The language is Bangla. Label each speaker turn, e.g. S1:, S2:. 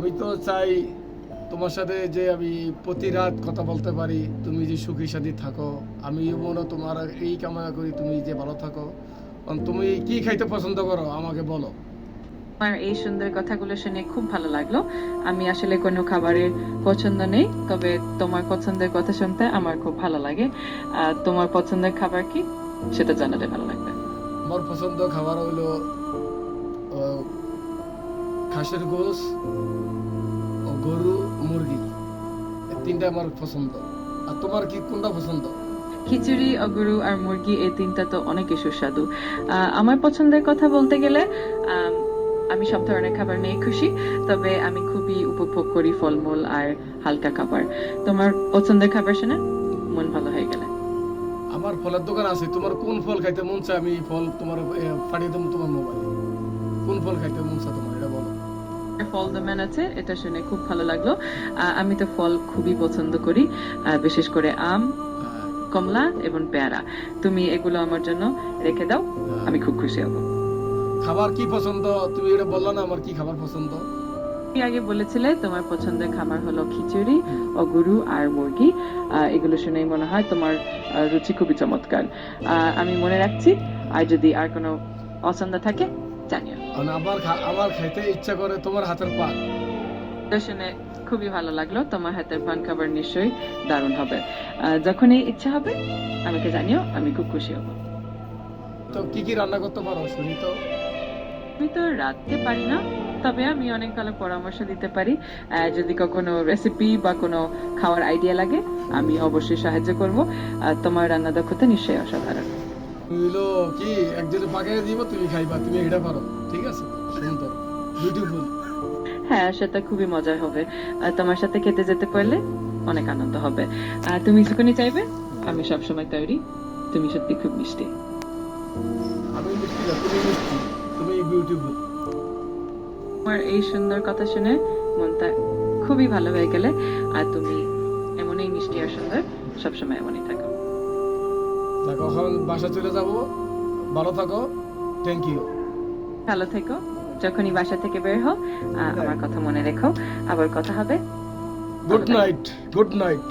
S1: আমি তো চাই তোমার সাথে যে আমি প্রতি রাত কথা বলতে পারি, তুমি যে সুখী সাথী থাকো, আমি মনে তোমার এই কামনা করি তুমি যে ভালো থাকো। তুমি কি খাইতে পছন্দ করো আমাকে বলো।
S2: আমার এই সুন্দর কথাগুলো শুনে খুব ভালো লাগলো। আমি আসলে কোনো খাবারের পছন্দ নেই, তবে তোমার পছন্দের কথা শুনতে আমার খুব ভালো লাগে। তোমার পছন্দের খাবার কি সেটা জানালে ভালো লাগবে।
S1: আমার পছন্দ খাবার হইলো আহ, খাসির গোশ ও গরু, মুরগি, এই তিনটা আমার পছন্দ। আর তোমার কি কোনটা পছন্দ?
S2: খিচুড়ি, অগুরু আর মুরগি, এই তিনটা তো অনেকই সুস্বাদু। আমার পছন্দের কথা বলতে গেলে আম, আমি সব ধরনের খাবার নিয়ে খুশি, তবে আমি খুবই উপভোগ করি ফলমূল আর হালকা খাবার। তোমার পছন্দের খাবার শুনে মন ভালো হয়ে গেলে।
S1: আমার ফলের দোকান আছে, তোমার কোন ফল খাইতে মন চায় আমি ফল তোমার পাঠিয়ে দেবো তোমার মোবাইলে। কোন ফল খাইতে মন চায় তোমার এটা বলো।
S2: ফল দোকান আছে, এটা শুনে খুব ভালো লাগলো। আমি তো ফল খুবই পছন্দ করি, বিশেষ করে আম,
S1: হ্যাঁ,
S2: কমলা এবং পেয়ারা। তুমি এগুলো আমার জন্য রেখে দাও,
S1: হ্যাঁ।
S2: আমি খুব খুশি হব।
S1: খাবার কি পছন্দ তুমি এটা বললা না, আমার কি খাবার পছন্দ?
S2: তুমি আগে বলেছিলে তোমার পছন্দের খাবার হলো খিচুড়ি, অগুরু আর মুরগি। এগুলো শুনেই মনে হয় তোমার রুচি খুবই চমৎকার। আমি মনে রাখছি, আর যদি আর কোনো পছন্দ থাকে জানিও।
S1: আর আমার খাইতে ইচ্ছা করে তোমার হাতের পান।
S2: এটা শুনে খুবই ভালো লাগলো। তোমার হাতের পান খাবার নিশ্চয়ই দারুণ হবে। যখনই ইচ্ছা হবে আমাকে জানিও, আমি খুব খুশি হব।
S1: তো কি কি রান্না করতে পারো শুনি তো।
S2: আমি তো রাঁধতে পারি না, তবে আমি অনেক ভালো পরামর্শ দিতে পারি। যদি কখনো রেসিপি বা কোনো খাওয়ার আইডিয়া লাগে আমি অবশ্যই সাহায্য করব। তোমার রান্না দক্ষতা নিশ্চয়ই অসাধারণ।
S1: হইলো কি একজনে পাকাই দিব, তুমি খাইবা, তুমি এটা পারো। ঠিক আছে, সুন্দর, বিউটিফুল।
S2: হ্যাঁ, সেটা খুবই মজার হবে। তোমার সাথে খেতে যেতে পারলে অনেক আনন্দ হবে। তুমি যখনই চাইবে আমি সবসময় তৈরি। তুমি সত্যি খুব মিষ্টি।
S1: আমি মিষ্টি না, তুমি মিষ্টি, তুমি বিউটিফুল।
S2: তোমার এই সুন্দর কথা শুনে মনটা খুবই ভালো হয়ে গেলে। আর তুমি এমনই মিষ্টি আর সুন্দর, সবসময় এমনই থাকো।
S1: দেখো এখন বাসা চলে যাব, ভালো থাকো, থ্যাংক ইউ।
S2: ভালো থেকো। যখনই বাসা থেকে বের হও আমার কথা মনে রেখো। আবার কথা হবে।
S1: Good night, good night.